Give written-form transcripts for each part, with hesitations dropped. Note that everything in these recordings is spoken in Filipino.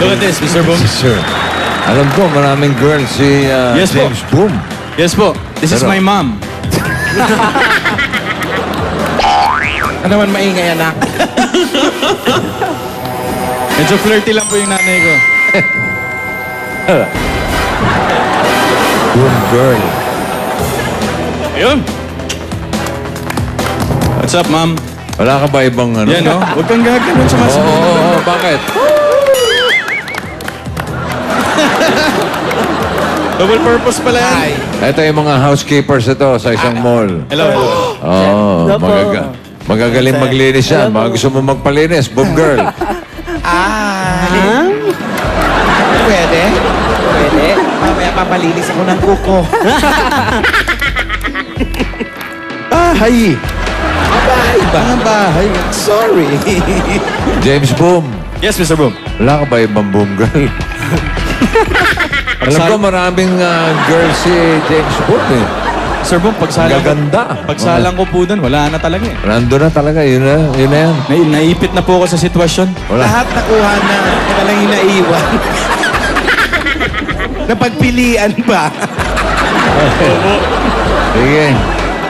Look at this, Mr. Boom. Sir. Alam ko, maraming girls si Yes po. James Boom. Yes po, this is Pero- my mom. Ano naman maingay, anak? Medyo flirty lang po yung nanay ko. Boom girl. Ayun. What's up, ma'am? Wala ka ba ibang ano? Yan, no? Huwag kang gaganon sa Oo, mas. bakit? Double purpose pala yan. Hi. Ito yung mga housekeepers ito sa isang mall. Hello, hello. Oo, magagaling maglinis yan. Mga gusto mo magpalinis, boom girl. Pwede? Pwede. Mamaya papalinis ako ng kuko. Bahay! Bahay ba? Ang bahay. Sorry. James Boom. Yes, Mr. Boom. Wala ka ba ibang boom girl? Alam ko maraming girls si James Boom eh. Sir Boom, pagsalang Gaganda. Pagsalang ko po doon, wala na talaga eh. Nandun na talaga, yun na yan. Naipit na po ako sa sitwasyon. Wala. Lahat nakuha na. Kaya lang yung naiwan. Napagpilian pa. Sige.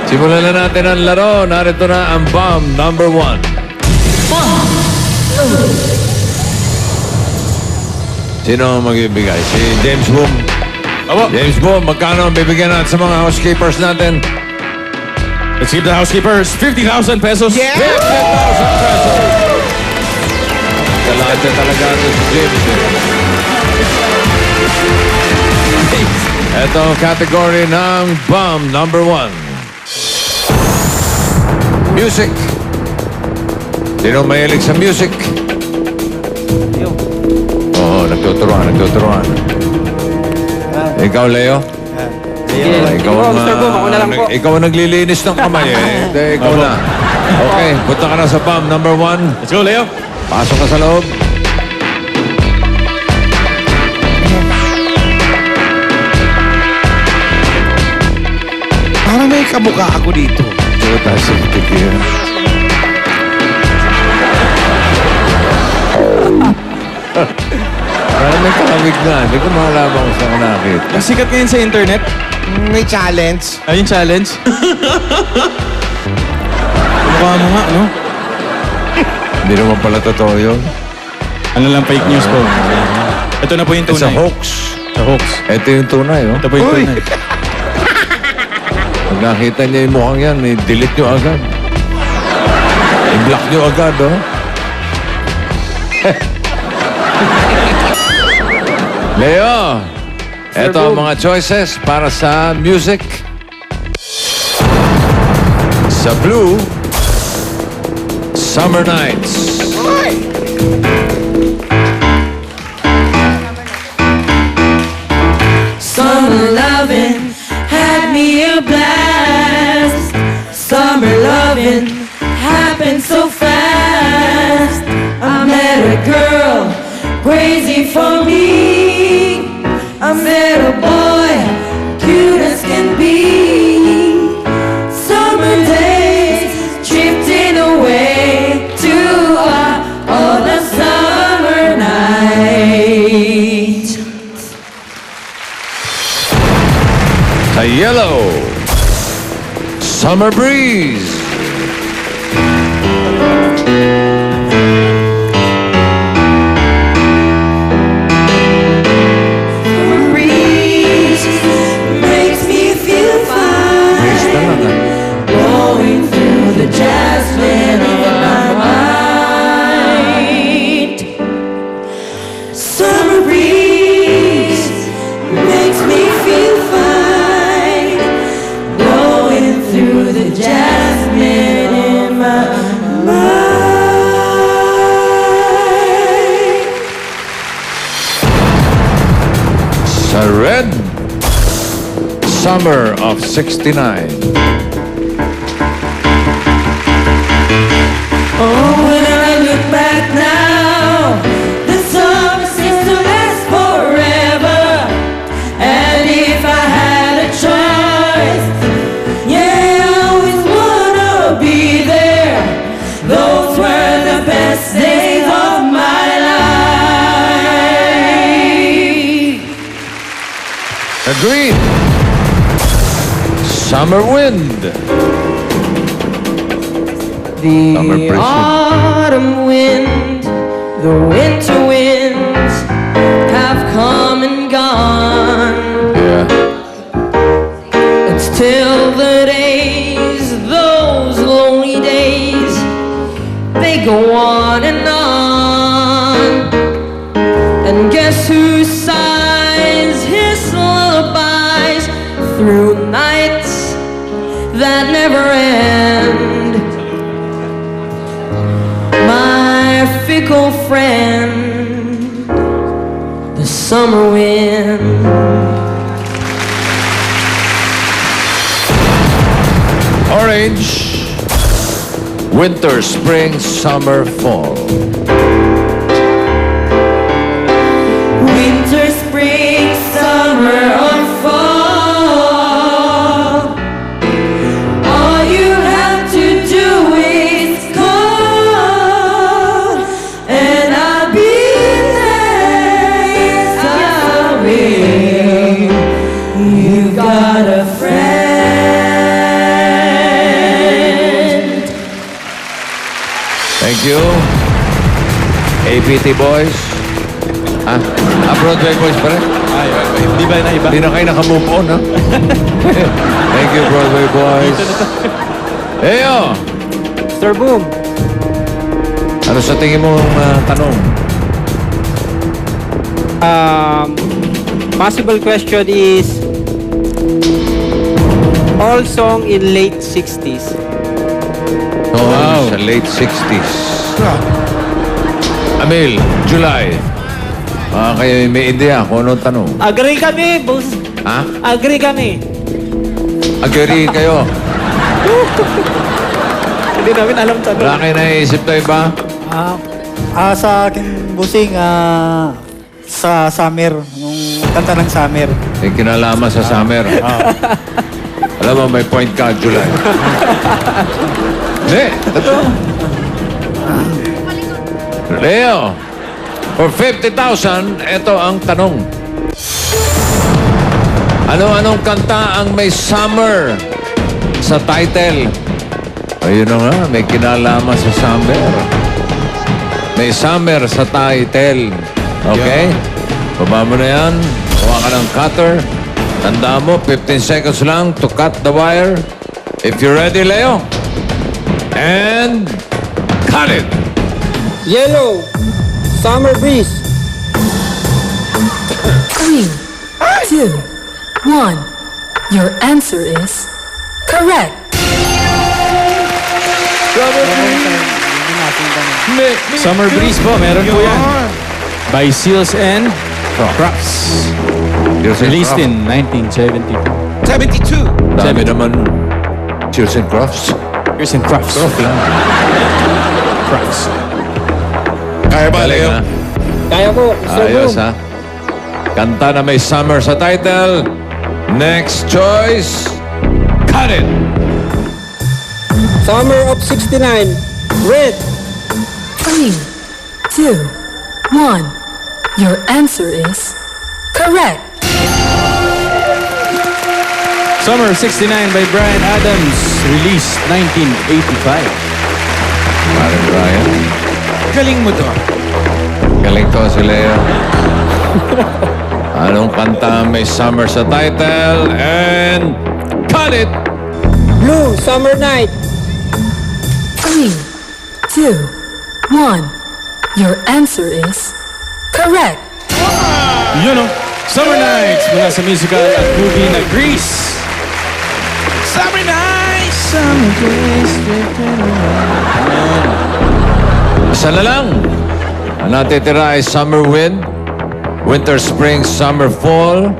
Simulan na natin ang laro. Narito na ang bomb number 1. Sino ang magbibigay? Si James Boom. Abo, James Boom, magkano ang bibigyan natin sa mga housekeepers natin? let's give the housekeepers 50,000 pesos. Yeah! 50,000 pesos! Kalate talaga ito si James. Ito ang category ng bomb number 1. Music. Sino mahilig sa music? Oo, nagtuturuan. Ikaw, Leo? Ikaw ang, Mr. Boom, ako na lang po. ikaw ang naglilinis ng kamay eh. Hindi, ikaw na. Okay, punta ka na sa bomb number 1. Let's go, Leo. Pasok ka sa loob. Parang may kamukha ako dito. Toyota safety gear. Parang may kawig na. Hindi ko malaman kung saan ka nakakita. Ang sikat ngayon sa internet. May challenge. Ayun, challenge. Mukha mo nga, no? Hindi naman pala totoo yun. Ano lang, fake news po. Ito na po yung It's a tunay. hoax. Sa hoax. Ito yung tunay, oh. Ito po yung Uy! tunay. Pag nakita niya yung mukhang yan, i-delete nyo agad. I-block nyo agad, oh. Leo, eto ang mga choices para sa music. Sa blue, Summer Nights. Summer loving had me a blast. Summer loving happened so fast. I met a girl crazy for me. I met a boy cute as can be. Summer days drifting away to a summer night. Sa yellow, Summer Breeze. Breeze makes me feel Breeze fine, talaga. blowing through the jasmine in my mind. Summer breeze makes me feel fine, blowing through the jasmine in my mind. Sa red, Summer of 69. Oh, when I look back now, the summer seems to last forever. And if I had a choice, yeah, I always wanna be there. Those were the best days of my life. Green. Summer wind. Summer The breeze. autumn wind, the winter winds have come and gone. Yeah. And still the days, those lonely days, they go on and on. And guess who sighs his lullabies through nights that never end? My fickle friend, the summer wind. Orange. Winter, spring, summer, fall. Winter, spring, summer, or fall. All you have to do is call, and I'll be there. Yes, I will. You got a friend. Thank you. APT boys. Broadway boys pa rin. Di ba na iba? Hindi na kayo naka-move on, ha? Thank you, Broadway boys. Eyo! Sir Boom, Ano sa tingin mo tanong? possible question is all song in late 60s. Wow. Sa late 60s. Amil, July. Kayo may idea kung anong tanong. Agree kami, boss. Ha? Agree kami. Agree kayo. Hindi namin alam tanong. Wala kayo naisip na iba? Sa akin, busing, sa summer, yung kanta ng summer. May kinalaman sa summer. Alam mo, may point ka, July. Hindi, totoo. Leo, for 50,000, ito ang tanong. Ano-anong kanta ang may summer sa title? Ayun na nga, may kinalaman sa summer. May summer sa title. Okay? Baba mo na yan. Kuha ka ng cutter. Tandaan mo, 15 seconds lang to cut the wire. If you're ready, Leo. And cut it! Yellow, Summer Breeze. 3, 2, 1. Your answer is correct. Summer Breeze po, meron po yan. By Seals and Crofts. Released in 1972. 72. Dami naman Cheers and Crofts. Seals and Crofts. Crofts. Kaya ba, Galing, Leo? ha? Kaya po, Sir Ayos, Boom. ha? Kanta na may summer sa title. Next choice. Cut it! Summer of 69. Red. 3, 2, 1. Your answer is correct. Summer 69 by Bryan Adams. Released 1985. Parang Brian. Galing mo to. Galing to si Leo. Anong kanta may summer sa title? And cut it! Blue, Summer Night. 3, 2, 1. Your answer is correct. Yun o. Summer Nights mula sa musical at movie na Grease. Summer night, summer days. Isa na lang. Ang natitira ay summer wind, winter, spring, summer, fall.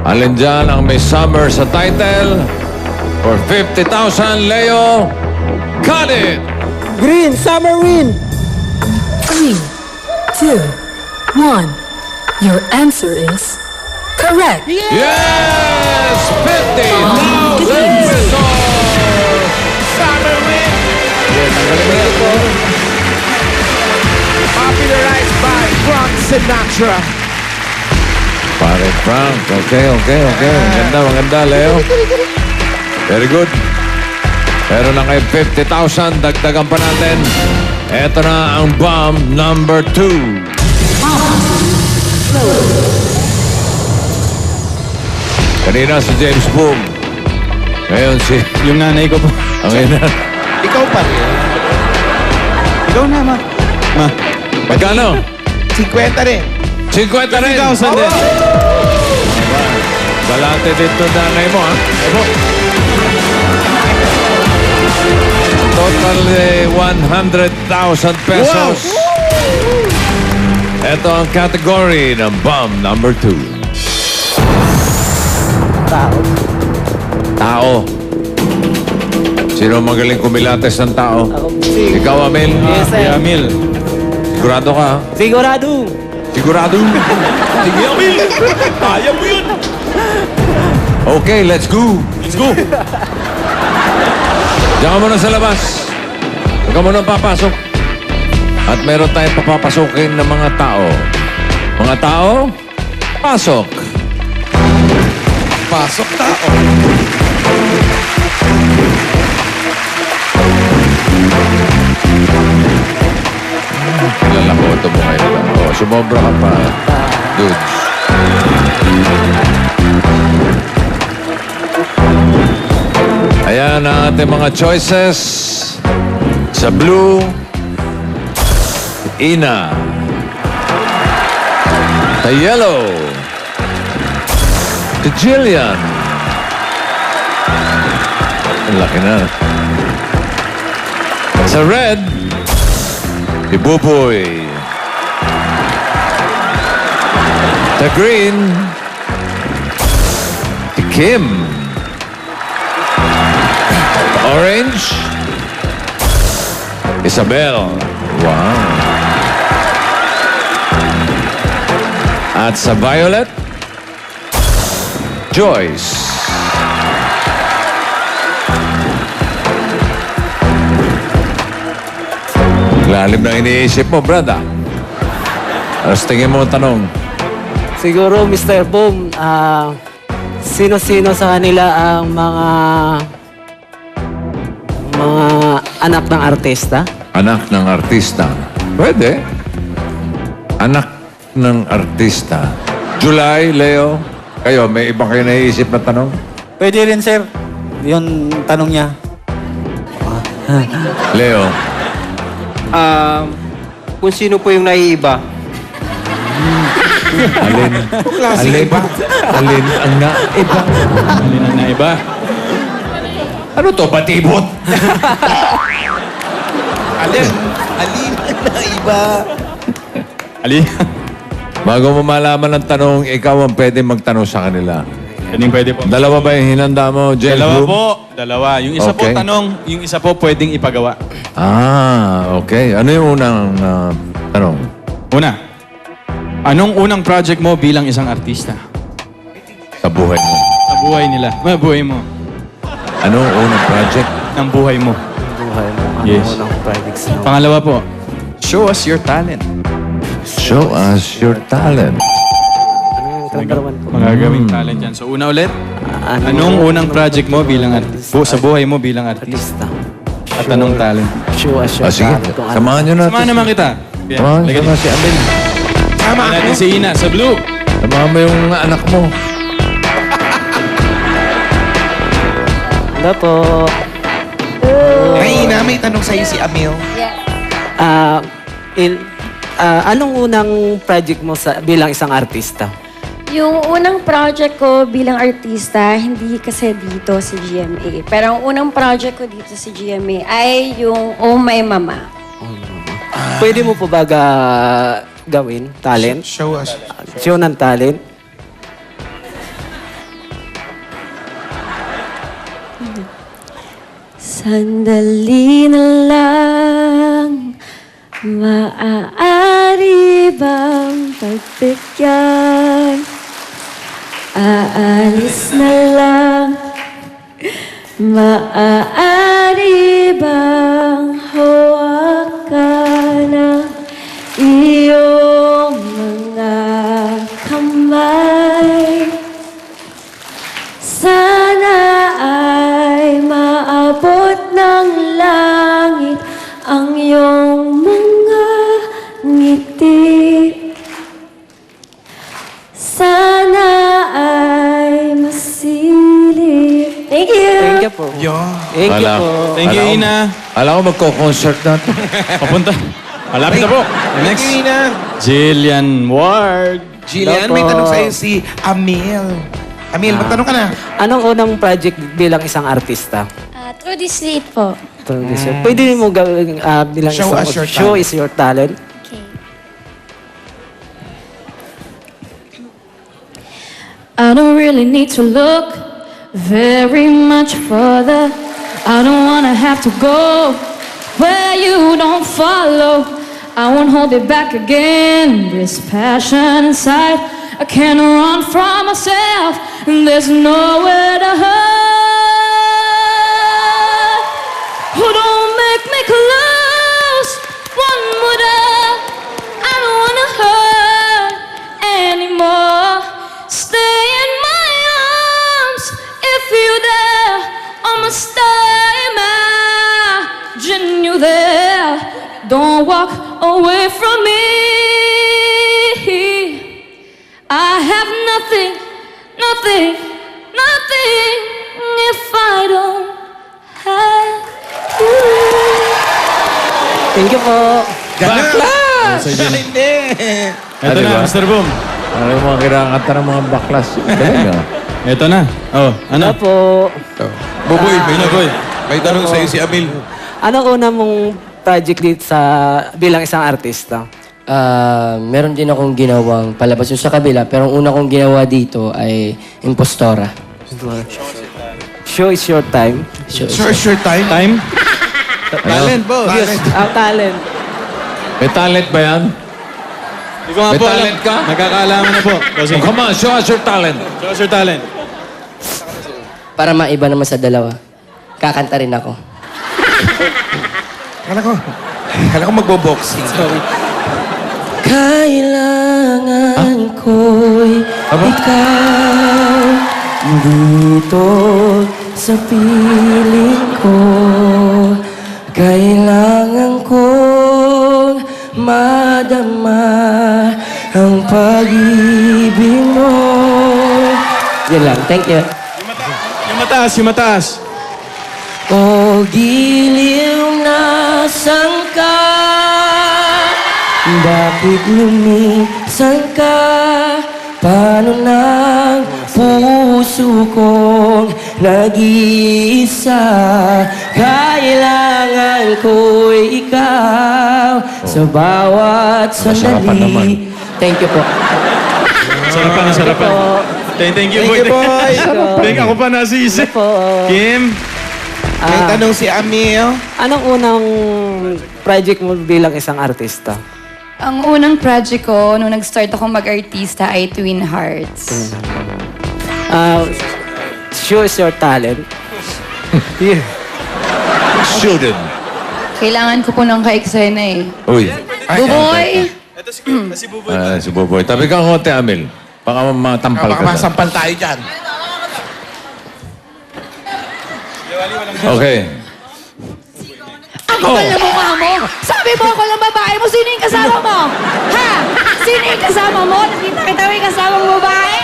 Alin dyan ang may summer sa title? For 50,000, Leo, cut it! Green, Summer Wind. 3, 2, 1. Your answer is correct. Yes! 50,000 pesos! Summer wind. Yes, ang galing mo yan po. Popularized by Frank Sinatra. Pare Frank. Okay. Maganda, Leo. Very good. Meron na kayo 50,000. Dagdagan pa natin. Ito na ang bomb number 2. Kanina si James Boom. Ngayon si... Yung nanay ko po. Ang ina. Ikaw pa rin. Ikaw na, ma. Ma. Magkano? 50 rin. 50 rin. 50,000 din. Galante dito nanay mo, ha? Ebo. Total 100,000 pesos. Ito ang category ng bomb number 2. Tao. Sino magaling kumilates ng tao? Ikaw, Amil? Yes, sir. Kuya Amil. Sigurado ka? Sigurado. Sigurado? Sige, Amil. Kaya mo yun. Okay, let's go. Let's go. Diyan ka muna sa labas. Huwag ka muna papasok. At meron tayong papapasukin ng mga tao. Mga tao, pasok. Pasok tao. Kilala ko ito mo ngayon. Oh, sumobra ka pa. Dudes. Ayan ang ating mga choices. Sa blue, Ina. Sa yellow, si Jillian. Ang laki na. Sa red, si Buboy. Sa green, si Kim. Orange, Isabel. Wow. At sa violet, Joyce. Lalim na iniisip mo, brada. Tapos tingin mo ang tanong. Siguro, Mr. Boom, sino-sino sa kanila ang mga anak ng artista? Anak ng artista. Pwede. Anak ng artista. July, Leo. Kayo, may iba kayo naiisip na tanong? Pwede rin, sir. Yung tanong niya. Leo. Kung sino po yung naiiba? Alin ang naiba? Alin ang naiba? Ano to, batibot? Alin na iba. Ali. Bago mo malaman ang tanong, ikaw ang pwede magtanong sa kanila. Pwede po. Dalawa ba yung hinanda mo, James Dalawa Boom? po. Dalawa. Yung isa po Okay. tanong, yung isa po pwedeng ipagawa. Okay. Ano yung unang tanong? Una, anong unang project mo bilang isang artista? Sa buhay mo. Sa buhay nila. Buhay mo. Anong unang project? Ng buhay mo. Buhay mo. Yes. projects na? Pangalawa po, Show us your talent. Show us your talent. mga gawing talent yan. So una ulit, anong unang project mo bilang artista? Sa buhay mo bilang artista? At anong talent? Show us your Sige, talent. Kung ano. samahan nyo natin. Samahan naman kita. Samahan Halika sama dito. si Amel. Tama Samahan natin si Ina sa blue. Samahan mo yung anak mo. Hello po. Naina, may tanong sa'yo si Amil. Anong unang project mo bilang isang artista? Yung unang project ko bilang artista, hindi kasi dito sa GMA. Pero ang unang project ko dito sa GMA ay yung Oh My Mama. Pwede mo po ba gawin? Talent? Show us. Show ng talent? Sandali na lang, maaari bang pagbigyan? Aalis na lang, maaari bang hawakan ng iyong mga kamay? Thank you po. Thank you, Ina. Alam ko magko-concert na to. Papunta. Malapit na po. Next. Jillian Ward. Jillian, may tanong sa'yo si Amil. Amil, magtanong ka na. Anong unang project bilang isang artista? Through this late po. Pwede mo gawin bilang Show isang us your show talent. is your talent. Okay. I don't really need to look very much further. I don't wanna have to go where you don't follow. I won't hold it back again. This passion inside, I can't run from myself, and there's nowhere to hide. Oh, don't make me close one more time. I don't wanna hurt anymore. Stay in my arms if you're there. I'ma stay, imagine you there. Don't walk away from me. I have nothing, nothing, nothing if I don't have you. Thank you po. Baklas! Sa Jillian. Hindi. Ito di na, ba? Mr. Boom. Ano yung mga kinakanta ng mga baklas? Talaga. Ito na. Oh, ano? Ano po? Buboy, Boy. may tanong sa'yo si Amil. Anong una mong project dito sa bilang isang artista? Meron din akong ginawang palabas yung sa kabila, pero ang una kong ginawa dito ay Impostora. Show is your time. Sure time. Time? Talent, boss. Talent. May talent ba yan? Hindi ko nga May po alam. talent ka? Nagkakaalaman na po. Kasi, Oh, come on, show us your talent. show us your talent. Para maiba naman sa dalawa, kakanta rin ako. Kala ko magbo-boxing. Kailangan ko'y ikaw dito sa piling ko. Kailangan kong madama ang pag-ibig mo. Yan lang. Thank you. Yung mataas, yung mataas. O giliw na sangka, bakit lumisan ka? Paano ng puso kong nag-iisa? Kailangan ko'y ikaw sa bawat Masarapan naman. sandali. Thank you po. Sarapan na sarapan. Thank you, boy. Thank ako pa nasisi. Kim? May tanong si Amil. Anong unang project mo bilang isang artista? Ang unang project ko nung nag-start ako mag-artista ay Twin Hearts. Show is your talent. Yeah. Shouldn't. Kailangan ko po ng ka-eksena eh. Uy. Buboy! Si Buboy. Tabi ka konti, Amil. Baka matampal Baka ka. masampal tayo dyan. Okay. Ang kapal na mukha mo! Sabi mo ako ng babae mo, sino yung kasama mo? Ha? Sino yung kasama mo? Nakita kita mo yung kasama mo babae?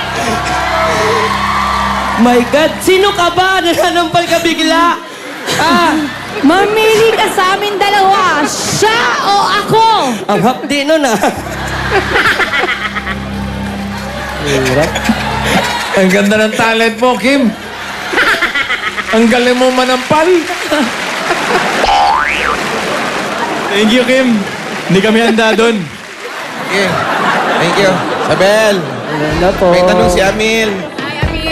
My God, sino ka ba? Nananampal ka bigla? Mamili ka sa amin dalawa! Siya o ako! Ang hapdi nun Ang ganda ng talent mo, Kim. Ang galing mo manampal. Thank you, Kim. Hindi kami handa doon. Okay. Thank you. Sabel, Ano po? may tanong si Amil.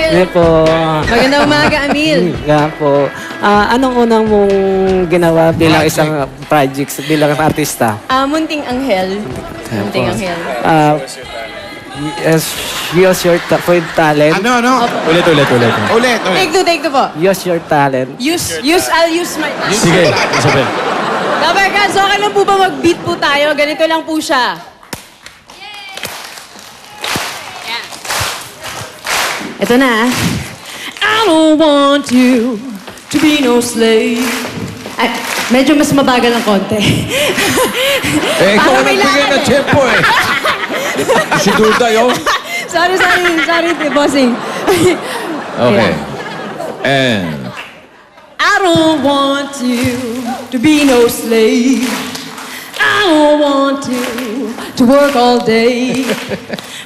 Ano po? Magandang umaga, Amil. Nga po. Anong unang mong ginawa bilang isang project, bilang artista? Munting Anghel. Munting Anghel. Use your talent. Ano? Ulit. Ulit. Take two po. Use your talent. I'll use my... Sige, Isabel. Kabarkan, so okay lang po ba mag-beat po tayo? Ganito lang po siya. Ito na. I don't want you to be no slave. Ay, medyo mas mabagal ng konti. Ikaw ang nagbigay ng tempo eh. Si Duda yun. sorry, bossing. Okay. And... I don't want you to be no slave. I don't want you to work all day.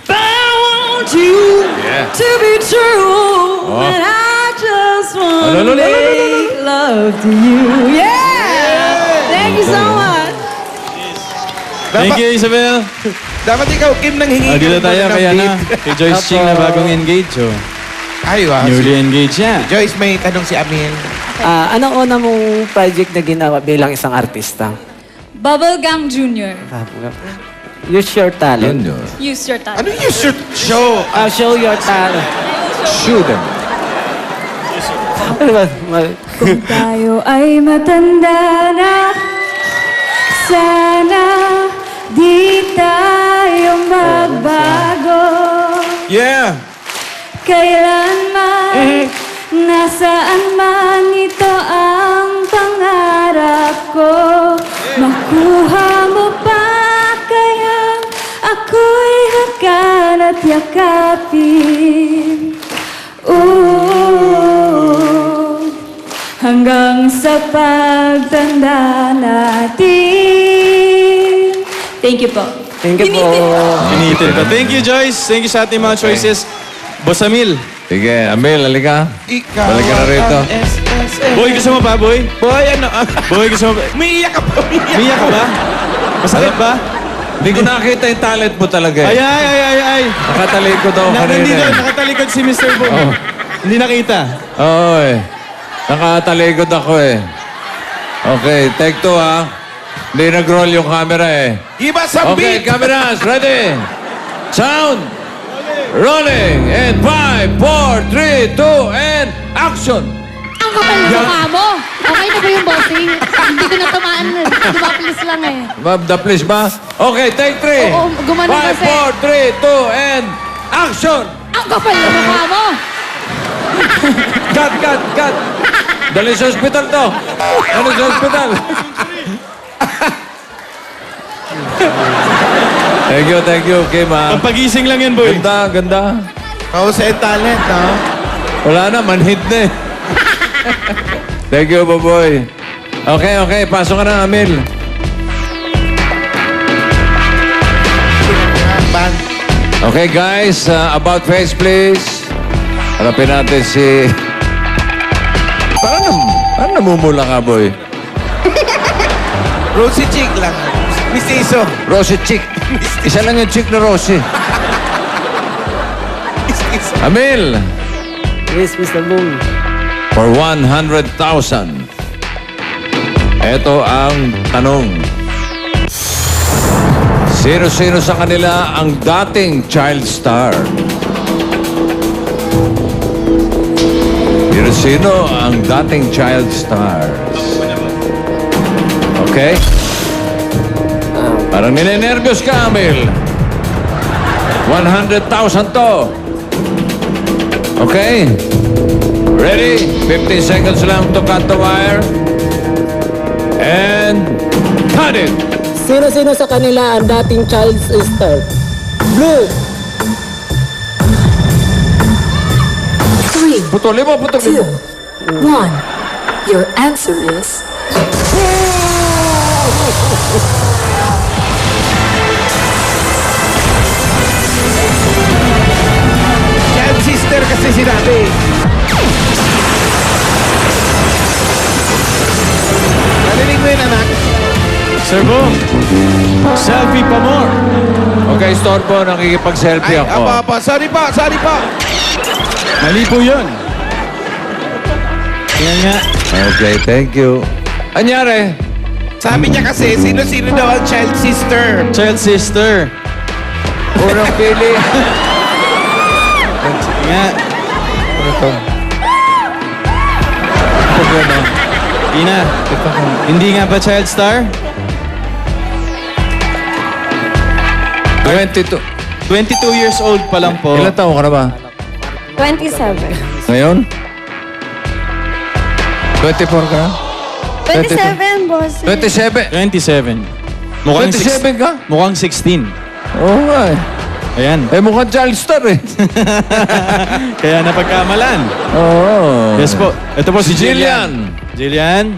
But I want you to be true. And I just want to make love to you. Yeah! Thank you so much. Thank you, Isabel. Dapat ikaw, Kim, nang hingi Dito ka tayo ng kay, beat. kay Joyce Ching na bagong engage. Oh. Ay, wow. Newly engaged yan. Joyce, may tanong si Amil. Anong una mong project na ginawa bilang isang artista? Bubblegum Jr. Use your talent. Use your talent. Ano yung show? Show your talent. Shoot them. Ano ba? Kung tayo ay matanda na, sana di tayo magbago. Yeah! Kailanman, nasaan man ito ang pangarap ko. Makuha mo pa kaya ako'y hakan at yakapin. Hanggang sa pagtanda natin. Thank you po. Thank you po. Initin pa. Thank you, Joyce. Thank you sa ating mga choices. Boss Amil. Sige, Amel, halika. Ikaw Balik ka na rito. ang SSN. Boy, gusto mo pa, boy? Boy, ano? Boy, gusto mo pa? Umiiyak ka pa, umiiyak. Umiyak ka ba? Masakit ba? Hindi ko nakita yung talent mo talaga. Ay, ay, ay, ay, ay. Nakatalikod ako kanina. Nandito, nakatalikod si Mr. Boy. Hindi nakita. Oo eh. Nakatalikod ako eh. Okay, take two ha. Hindi nag-roll yung camera eh. Iba sa Okay, beat! cameras, ready? Sound! Rolling! And 5, 4, 3, 2, and action! Ang kapal na mukha mo. Okay na ba yung bossing? Hindi ko natamaan. Dumaplis lang eh. The please ba? Okay, take 3. Oo, gumano 5, kasi. 4, 3, 2, and action! Ang kapal na mukha mo. Cut, cut, cut! Dali sa hospital to! Dali sa hospital! Thank you, Kim ha. Pampagising lang yan, boy. Ganda, ganda. Mahusay talent, no? Wala na, manhid na eh. Thank you, Boboy. Okay, pasok ka na, Amil. Band. Okay, guys, about face, please. Harapin natin si... Parang namumula ka, boy. Rosie Chick lang. Mistiso. Rosie Chick. Isa lang yung chick na Rosie. Mistiso. Amil, Yes, Mr. Boom. for 100,000. Ito ang tanong. Sino-sino sa kanila ang dating child star? Sino ang dating child stars? Okay? Parang ninenervyos ka, Amil. 100,000 to. Okay? Ready? 15 seconds lang to cut the wire. And cut it! Sino-sino sa kanila ang dating child star? Blue! 3, Putulin mo, putulin 2, mo. 1. Your answer is Child sister kasi sinabi. Narinig mo yun, anak? Sir Boom. Selfie pa more. Okay, Storbo, nakikipag-selfie Ay, ako. apa. Sorry pa. Mali po yun. Tingnan nga. Okay, thank you. Anyari? Sabi niya kasi, sino-sino daw ang child sister? Child sister. Unang pili. Sige nga. Ano to? Ina, hindi nga ba child star? 22. 22 years old pa lang po. Ilan taon ka na ba? 27. Ngayon? 24 ka na? 27, boss. 27? 27. Mukhang 27 ka? Mukhang 16. Oo nga eh. Ayan. Eh mukhang child star eh. Kaya napagkamalan. Oo. Yes po. Ito po si Si Jillian. Jillian. Jillian?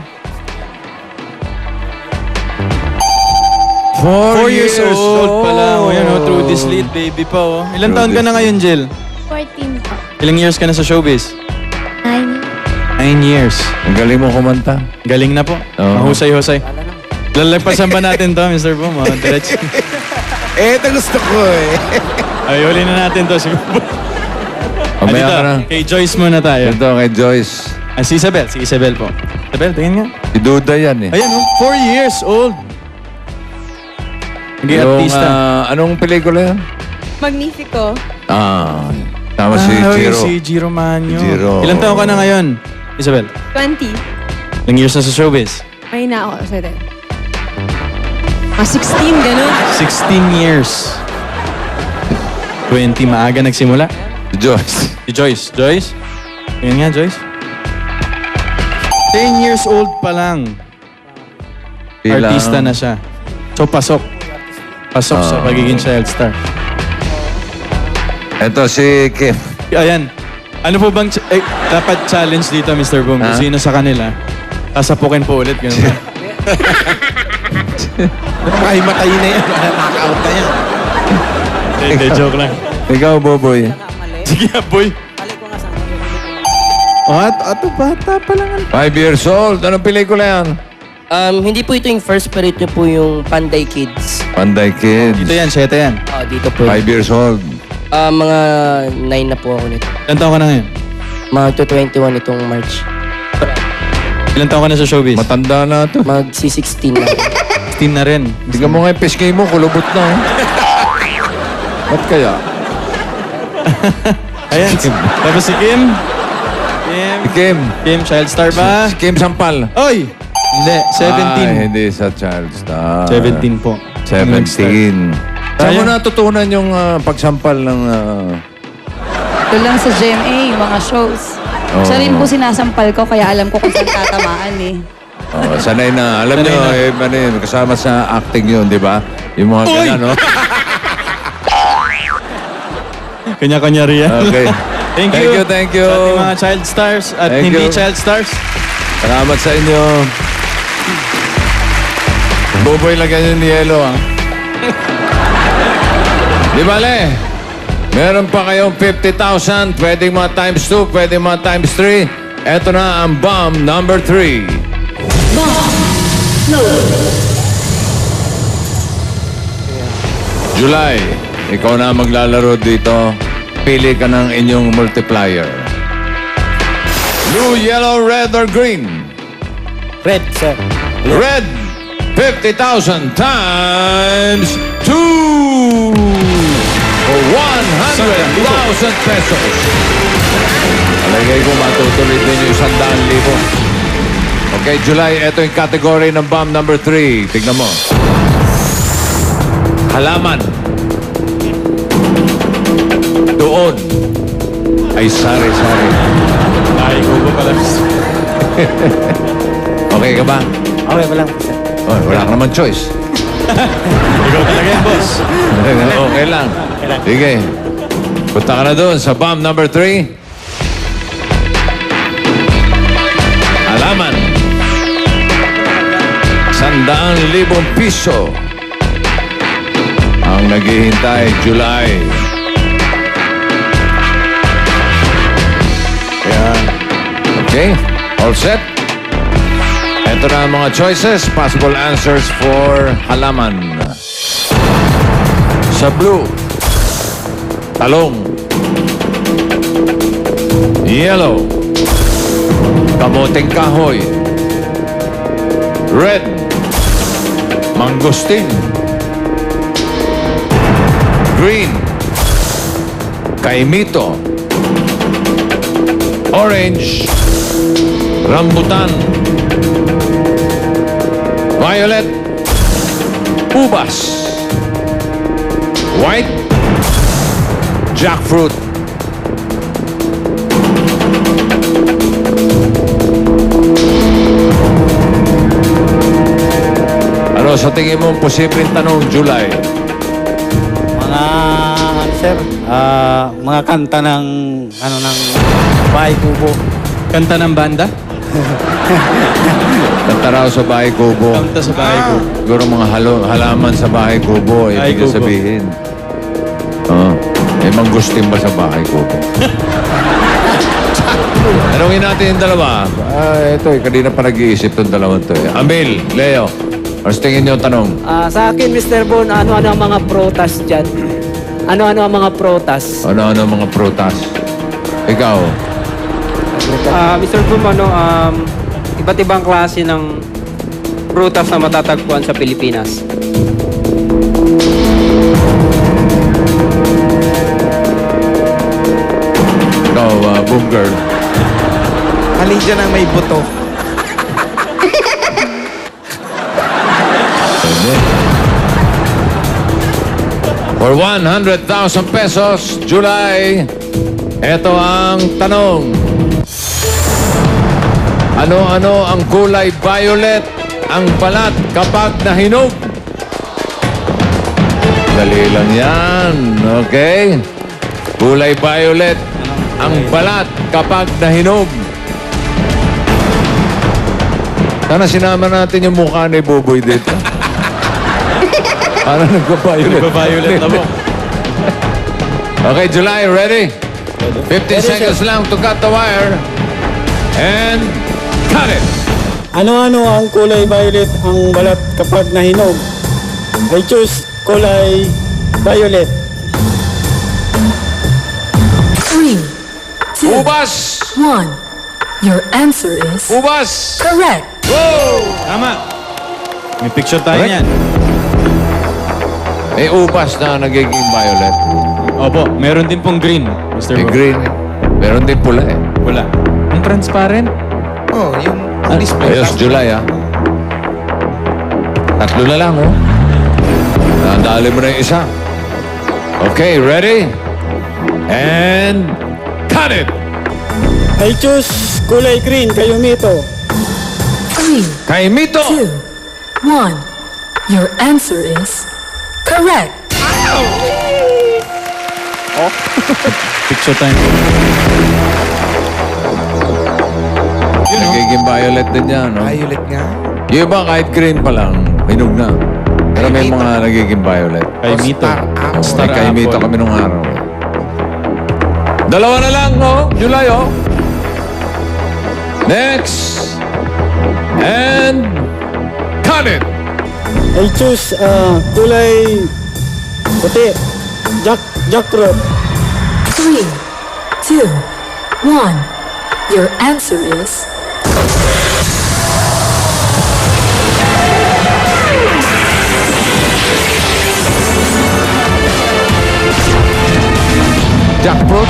4 4 years old pa lang. O yan, oh, through this lead, baby pa, oh. Ilan Through taon ka this na ngayon, Jill? 14 po. Ilang years ka na sa showbiz? 9. 9 years. Ang galing mo kumanta. Galing na po. Oo. Mahusay-husay. Lalagpasan ba natin to, Mr. Boom? Oh, diretso. Ito gusto ko eh. Ay, huli na natin to. Sige po. Mamaya ka na. Kay Joyce muna tayo. Ito kay Joyce. Ah, si Isabel. Si Isabel po. Isabel, tingin nga. Si Duda yan eh. Ayan, oh, 4 years old. Hindi Yung, artista. anong pelikula yan? Magnifico. Tama si Jiro. Si Giro Manyo. Jiro. Ilan taon ka na ngayon, Isabel? 20. Ilang years na sa showbiz? May na ako. Sorry. 16, ganun. 16 years. 20, maaga nagsimula. Si Joyce. Si Joyce. Joyce? Tingnan nga, Joyce. 10 years old pa lang. Artista na siya. So, pasok. Pasok sa pagiging child star. Ito si Kim. Ayan. Ano po bang... dapat challenge dito, Mr. Boom. Kung sino sa kanila. Sasapukin po ulit. Ganun ba? Makahimatay na yan. Knock-out na yan. Hindi, joke lang. Ikaw, Boboy. Sige, boy. Oh, ato bata pa lang. 5 years old. Anong pelikula yan? Hindi po ito yung first, pero ito po yung Panday Kids. Panday Kids. Dito yan, 7 yan. Dito po. 5 years old. Mga 9 na po ako nito. Ilan taon ka na ngayon? Mga 21 itong March. Ilan taon ka na sa showbiz? Matanda na ito. Magsi-16 na. 16 na rin. Tignan mo nga yung PSK mo, kulubot na. Ba't kaya? Ayan. Tapos si Kim. Si Kim. Kim, child star ba? Si Kim Sampal. Oy! Hindi, 17. Ay, hindi sa child star. 17 po. 17. Saan mo natutunan yung pagsampal ng... Ito lang sa GMA, yung mga shows. Siya rin po sinasampal ko, kaya alam ko kung saan tatamaan eh. sanay na. Alam nyo, kasama sa acting yun, di ba? Yung mga ganyan, no? Kanya-kanya riyan. Okay. Thank you. Thank you. Sa ating mga child stars at Thank hindi you. child stars. Salamat sa inyo. Boboy, lagyan yung yelo, ha? Di bale, meron pa kayong 50,000. Pwedeng mga times 2, pwedeng mga times 3. Ito na ang bomb number 3. July, ikaw na maglalaro dito. Pili ka ng inyong multiplier. Blue, yellow, red, or green? Red, sir. Red, 50,000 times 2 for 100,000 pesos. Alagay ko matutuloy din yung 100,000. Okay, July, ito yung category ng bomb number 3. Tignan mo. Halaman. Doon ay sari-sari. Ay, go pala. Okay ka ba? Okay pa lang, sir. Oh, wala ka naman choice. Ikaw talaga yan, boss. Okay lang. Sige. Punta ka na doon sa bomb number 3. Halaman. 100,000 piso. Ang naghihintay, July. Ayan. Okay? All set? Ito na ang mga choices. Possible answers for halaman. Sa blue, talong. Yellow, kamoting kahoy. Red, mangustin. Green, kaimito. Orange, rambutan. Violet, ubas. White, jackfruit. Ano sa tingin mo posibleng tanong, July? Mga, sir, mga kanta ng, ng Bahay Kubo. Kanta ng banda? Kanta raw sa bahay kubo. Kanta sa bahay ko. Siguro mga halaman sa bahay kubo. Bahay Ibig kubo. sabihin. May mangustin ba sa bahay kubo? Tanungin natin yung dalawa. Ito kanina pa nag-iisip itong dalawang to. Amil, Leo, mas tingin niyo tanong. Sa akin, Mr. Bon, ano-ano ang mga prutas dyan? Ano-ano ang mga prutas? Ano-ano mga prutas? Ikaw, Mr. Boom, iba't ibang klase ng prutas na matatagpuan sa Pilipinas. boom girl. Alin dyan ang may buto? For 100,000 pesos, July, ito ang tanong. Ano-ano ang kulay violet ang balat kapag nahinog? Dali lang yan, okay? Kulay violet ang balat kapag nahinog. Sana sinama natin yung mukha ni Buboy dito. Parang nagpa-violet. Nagpa-violet na po. Okay, July, ready? 15 seconds lang to cut the wire. And cut it! Ano-ano ang kulay violet ang balat kapag nahinog? I choose kulay violet. 3, 2, Ubas! 1. Your answer is Ubas! correct. Whoa! Tama. May picture tayo Correct. niyan. May ubas na nagiging violet. Opo, meron din pong green, Mr. May Bo. green. Meron din pula eh. Wala. Ang transparent. Oh, yung display. Ayos, July ah. Tatlo na lang oh. Nadali mo na yung isa. Okay, ready? And cut it! I choose kulay green, kayo Mito. 3, Kay Mito! 2, 1. Your answer is correct. Picture time. Nagiging violet din yan, no? Violet nga. Yung iba kahit green pa lang, hinog na. Pero may mga nagiging violet. Kay Mito. May kay Mito kami nung araw. Dalawa na lang, no? July, oh. Next. And cut it! I choose kulay puti. Jackfruit. 3, 2, 1. Your answer is Jackfruit.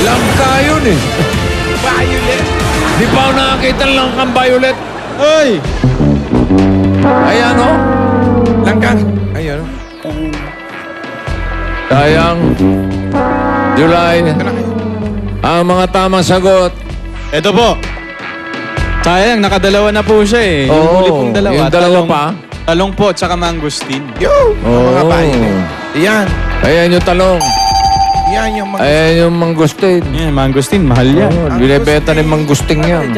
Langka yun eh. Violet. Di pa ako nakakita ng langkang violet. Ay! Ayan, oh. Langka. Ayun. Sayang. July. Ang mga tamang sagot. Ito po. Sayang, nakadalawa na po siya eh. Yung Oo, huli pong dalawa. yung dalawa pa. Talong po, tsaka mangustin. Yo! Ang mga Oo. violet. Yan. Ayan yung talong. Yan yung mga... Ayan yung mangustin. Yan, mangustin, mahal yan. Oh, binibenta ni mangusting yan.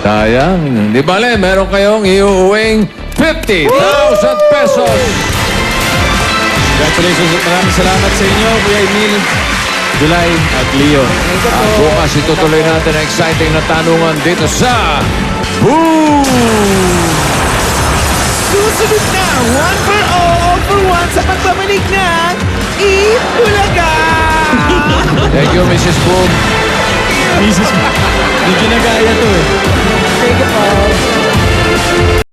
Sayang. Di bale, meron kayong iuuwing 50,000 pesos. Congratulations at maraming salamat sa inyo, Kuya Emil, July at Leo. At bukas itutuloy natin ang exciting na tanungan dito sa Boom! Susunod na, one for all for one sa pagbabalik ng Eat Bulaga! Thank you, Mrs. Boom. Jesus, hindi ginagaya to eh. Thank you po.